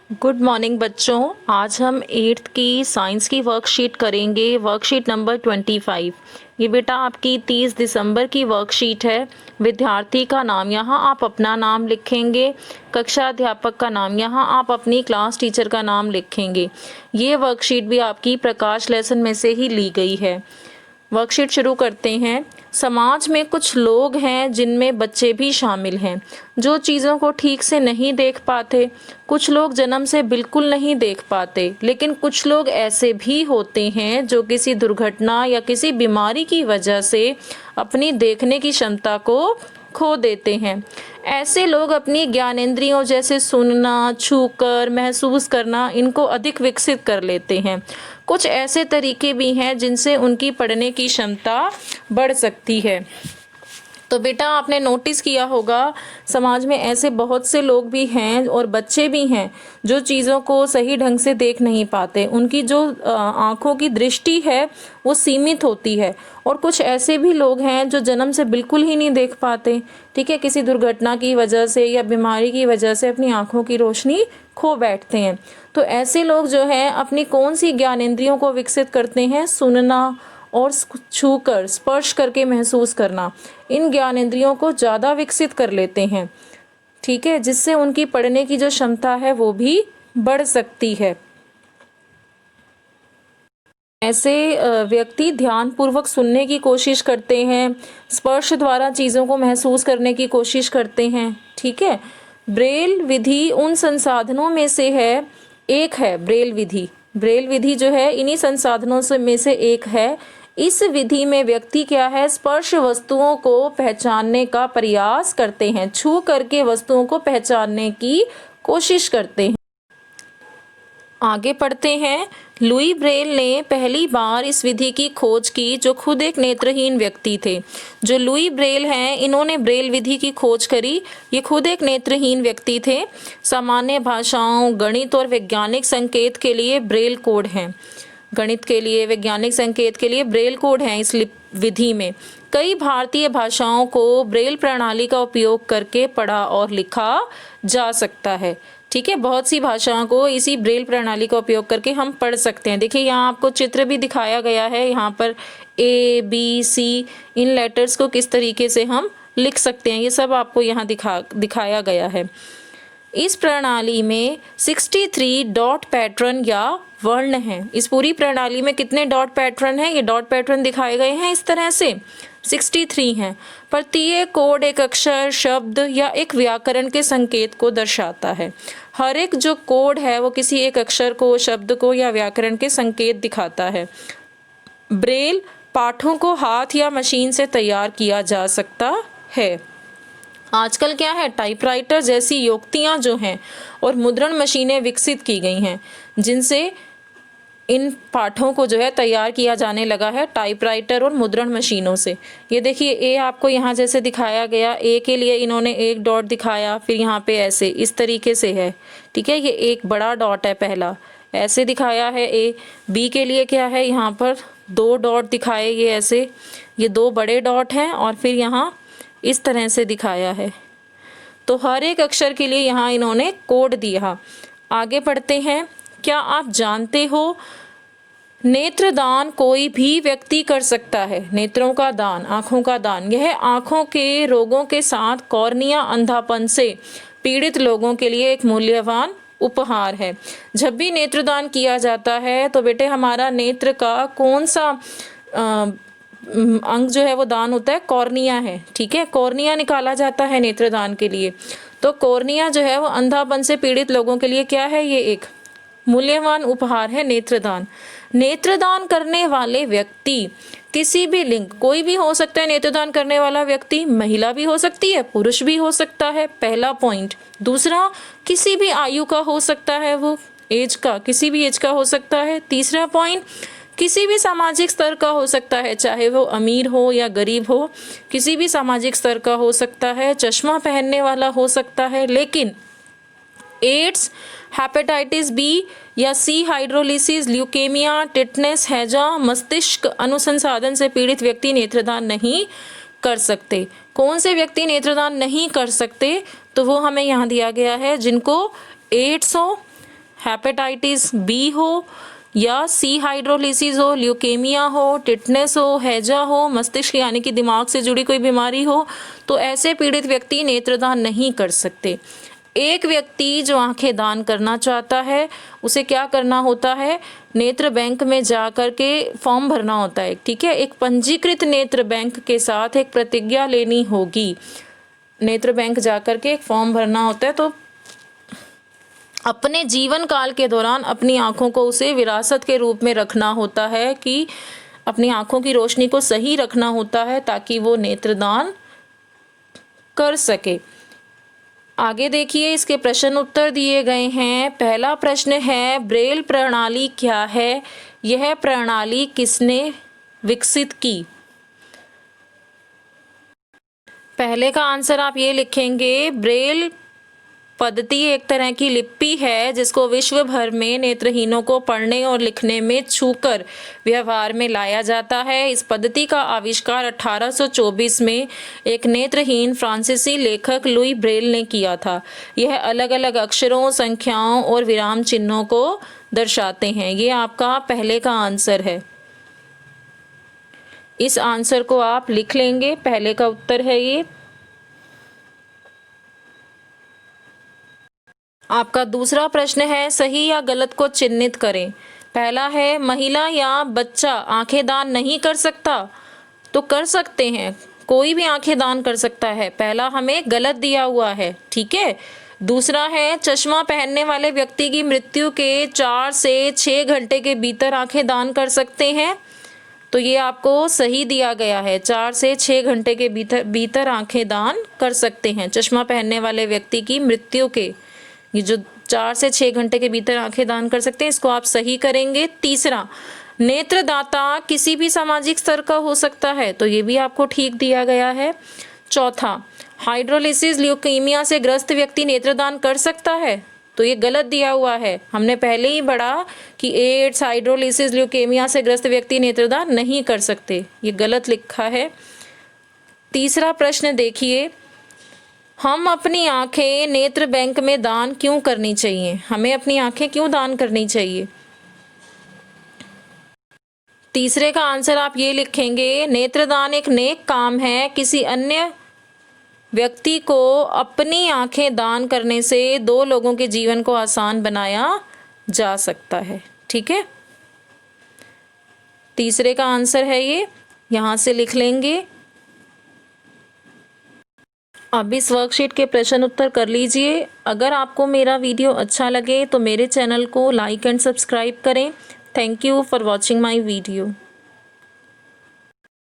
Good morning बच्चों। आज हम 8th की साइंस की वर्कशीट करेंगे, वर्कशीट नंबर 25। ये बेटा आपकी 30 दिसंबर की वर्कशीट है। विद्यार्थी का नाम यहाँ आप अपना नाम लिखेंगे, कक्षा अध्यापक का नाम यहाँ आप अपनी क्लास टीचर का नाम लिखेंगे। ये वर्कशीट भी आपकी प्रकाश लेसन में से ही ली गई है। वर्कशीट शुरू करते हैं। समाज में कुछ लोग हैं जिनमें बच्चे भी शामिल हैं, जो चीज़ों को ठीक से नहीं देख पाते। कुछ लोग जन्म से बिल्कुल नहीं देख पाते, लेकिन कुछ लोग ऐसे भी होते हैं जो किसी दुर्घटना या किसी बीमारी की वजह से अपनी देखने की क्षमता को खो देते हैं। ऐसे लोग अपनी ज्ञानेंद्रियों जैसे सुनना, छूकर, महसूस करना, इनको अधिक विकसित कर लेते हैं। कुछ ऐसे तरीके भी हैं जिनसे उनकी पढ़ने की क्षमता बढ़ सकती है। तो बेटा आपने नोटिस किया होगा समाज में ऐसे बहुत से लोग भी हैं और बच्चे भी हैं जो चीज़ों को सही ढंग से देख नहीं पाते। उनकी जो आँखों की दृष्टि है वो सीमित होती है। और कुछ ऐसे भी लोग हैं जो जन्म से बिल्कुल ही नहीं देख पाते, ठीक है, किसी दुर्घटना की वजह से या बीमारी की वजह से अपनी आँखों की रोशनी खो बैठते हैं। तो ऐसे लोग जो हैं अपनी कौन सी ज्ञानेंद्रियों को विकसित करते हैं? सुनना और छूकर, स्पर्श करके महसूस करना, इन ज्ञानेंद्रियों को ज़्यादा विकसित कर लेते हैं, ठीक है, जिससे उनकी पढ़ने की जो क्षमता है वो भी बढ़ सकती है। ऐसे व्यक्ति ध्यानपूर्वक सुनने की कोशिश करते हैं, स्पर्श द्वारा चीज़ों को महसूस करने की कोशिश करते हैं, ठीक है। ब्रेल विधि उन संसाधनों में से एक है। ब्रेल विधि जो है इन्हीं संसाधनों में से एक है। इस विधि में व्यक्ति क्या है? स्पर्श वस्तुओं को पहचानने का प्रयास करते हैं, छू करके वस्तुओं को पहचानने की कोशिश करते हैं। आगे पढ़ते हैं। लुई ब्रेल ने पहली बार इस विधि की खोज की, जो खुद एक नेत्रहीन व्यक्ति थे। जो लुई ब्रेल हैं, इन्होंने ब्रेल विधि की खोज करी। ये खुद एक नेत्रहीन व्यक्ति थे। सामान्य भाषाओं, गणित और वैज्ञानिक संकेत के लिए ब्रेल कोड हैं। गणित के लिए, वैज्ञानिक संकेत के लिए ब्रेल कोड हैं इस विधि में। कई भारतीय भाषाओं को ब्रेल प्रणाली का उपयोग करके पढ़ा और लिखा जा सकता है, ठीक है। बहुत सी भाषाओं को इसी ब्रेल प्रणाली का उपयोग करके हम पढ़ सकते हैं। देखिए यहाँ आपको चित्र भी दिखाया गया है, यहाँ पर ABC इन लेटर्स को किस तरीके से हम लिख सकते हैं, ये सब आपको यहाँ दिखाया गया है। इस प्रणाली में 63 डॉट पैटर्न या वर्ण हैं। इस पूरी प्रणाली में कितने डॉट पैटर्न हैं? ये डॉट पैटर्न दिखाए गए हैं इस तरह से 63 हैं। प्रत्येक कोड एक अक्षर, शब्द या एक व्याकरण के संकेत को दर्शाता है। हर एक जो कोड है वो किसी एक अक्षर को, शब्द को या व्याकरण के संकेत दिखाता है। ब्रेल पाठों को हाथ या मशीन से तैयार किया जा सकता है। आजकल क्या है, टाइपराइटर जैसी युक्तियां जो हैं और मुद्रण मशीनें विकसित की गई हैं, जिनसे इन पाठों को जो है तैयार किया जाने लगा है टाइपराइटर और मुद्रण मशीनों से। ये देखिए ए आपको यहाँ जैसे दिखाया गया, ए के लिए इन्होंने एक डॉट दिखाया, फिर यहाँ पे ऐसे इस तरीके से है, ठीक है। ये एक बड़ा डॉट है, पहला ऐसे दिखाया है ए। बी के लिए क्या है, यहाँ पर 2 डॉट दिखाए, ये ऐसे, ये 2 बड़े डॉट हैं और फिर यहाँ इस तरह से दिखाया है। तो हर एक अक्षर के लिए यहाँ इन्होंने कोड दिया। आगे पढ़ते हैं। क्या आप जानते हो नेत्रदान कोई भी व्यक्ति कर सकता है? नेत्रों का दान, आँखों का दान, यह आँखों के रोगों के साथ कॉर्निया अंधापन से पीड़ित लोगों के लिए एक मूल्यवान उपहार है। जब भी नेत्रदान किया जाता है तो बेटे हमारा नेत्र का कौन सा अंग जो है वो दान होता है? कॉर्निया है, ठीक है। कॉर्निया निकाला जाता है नेत्रदान के लिए। तो कॉर्निया जो है वो अंधापन से पीड़ित लोगों के लिए क्या है? ये एक मूल्यवान उपहार है नेत्रदान। नेत्रदान करने वाले व्यक्ति किसी भी लिंग, कोई भी हो सकता है नेत्रदान करने वाला व्यक्ति, महिला भी हो सकती है, पुरुष भी हो सकता है, पहला पॉइंट। दूसरा, किसी भी आयु का हो सकता है, वो एज का, किसी भी एज का हो सकता है। तीसरा पॉइंट, किसी भी सामाजिक स्तर का हो सकता है, चाहे वो अमीर हो या गरीब हो, किसी भी सामाजिक स्तर का हो सकता है, चश्मा पहनने वाला हो सकता है। लेकिन एड्स, हेपेटाइटिस बी या सी, हाइड्रोलिसिस, ल्यूकेमिया, टिटनेस, हैजा, मस्तिष्क अनुसंसाधन से पीड़ित व्यक्ति नेत्रदान नहीं कर सकते। कौन से व्यक्ति नेत्रदान नहीं कर सकते? तो वो हमें यहाँ दिया गया है, जिनको एड्स हो, हेपेटाइटिस बी हो या सी हाइड्रोलिसिस हो, ल्यूकेमिया हो, टिटनेस हो, हैजा हो, मस्तिष्क यानी कि दिमाग से जुड़ी कोई बीमारी हो, तो ऐसे पीड़ित व्यक्ति नेत्रदान नहीं कर सकते। एक व्यक्ति जो आंखें दान करना चाहता है उसे क्या करना होता है, नेत्र बैंक में जा कर के फॉर्म भरना होता है, ठीक है। एक पंजीकृत नेत्र बैंक के साथ एक प्रतिज्ञा लेनी होगी। नेत्र बैंक जा कर के एक फॉर्म भरना होता है, तो अपने जीवन काल के दौरान अपनी आँखों को उसे विरासत के रूप में रखना होता है, कि अपनी आँखों की रोशनी को सही रखना होता है ताकि वो नेत्रदान कर सके। आगे देखिए, इसके प्रश्न उत्तर दिए गए हैं। पहला प्रश्न है, ब्रेल प्रणाली क्या है? यह प्रणाली किसने विकसित की? पहले का आंसर आप ये लिखेंगे, ब्रेल पद्धति एक तरह की लिपि है जिसको विश्व भर में नेत्रहीनों को पढ़ने और लिखने में छूकर व्यवहार में लाया जाता है। इस पद्धति का आविष्कार 1824 में एक नेत्रहीन फ्रांसीसी लेखक लुई ब्रेल ने किया था। यह अलग अलग अक्षरों, संख्याओं और विराम चिन्हों को दर्शाते हैं। ये आपका पहले का आंसर है। इस आंसर को आप लिख लेंगे, पहले का उत्तर है ये। आपका दूसरा प्रश्न है, सही या गलत को चिन्हित करें। पहला है, महिला या बच्चा आंखें दान नहीं कर सकता, तो कर सकते हैं, कोई भी आंखें दान कर सकता है। पहला हमें गलत दिया हुआ है, ठीक है। दूसरा है, चश्मा पहनने वाले व्यक्ति की मृत्यु के 4 से 6 घंटे के भीतर आंखें दान कर सकते हैं, तो ये आपको सही दिया गया है। 4 से 6 घंटे के भीतर आंखें दान कर सकते हैं चश्मा पहनने वाले व्यक्ति की मृत्यु के, ये जो 4 से 6 घंटे के भीतर आंखें दान कर सकते हैं, इसको आप सही करेंगे। तीसरा, नेत्रदाता किसी भी सामाजिक स्तर का हो सकता है, तो ये भी आपको ठीक दिया गया है। चौथा, हाइड्रोलिसिस ल्यूकेमिया से ग्रस्त व्यक्ति नेत्रदान कर सकता है, तो ये गलत दिया हुआ है। हमने पहले ही पढ़ा कि एड्स, हाइड्रोलिसिस, ल्यूकेमिया से ग्रस्त व्यक्ति नेत्रदान नहीं कर सकते, ये गलत लिखा है। तीसरा प्रश्न देखिए, हम अपनी आंखें नेत्र बैंक में दान क्यों करनी चाहिए? हमें अपनी आंखें क्यों दान करनी चाहिए? तीसरे का आंसर आप ये लिखेंगे, नेत्रदान एक नेक काम है। किसी अन्य व्यक्ति को अपनी आंखें दान करने से 2 लोगों के जीवन को आसान बनाया जा सकता है, ठीक है। तीसरे का आंसर है ये, यहाँ से लिख लेंगे। अब इस वर्कशीट के प्रश्न उत्तर कर लीजिए। अगर आपको मेरा वीडियो अच्छा लगे तो मेरे चैनल को लाइक एंड सब्सक्राइब करें। Thank you for watching my video.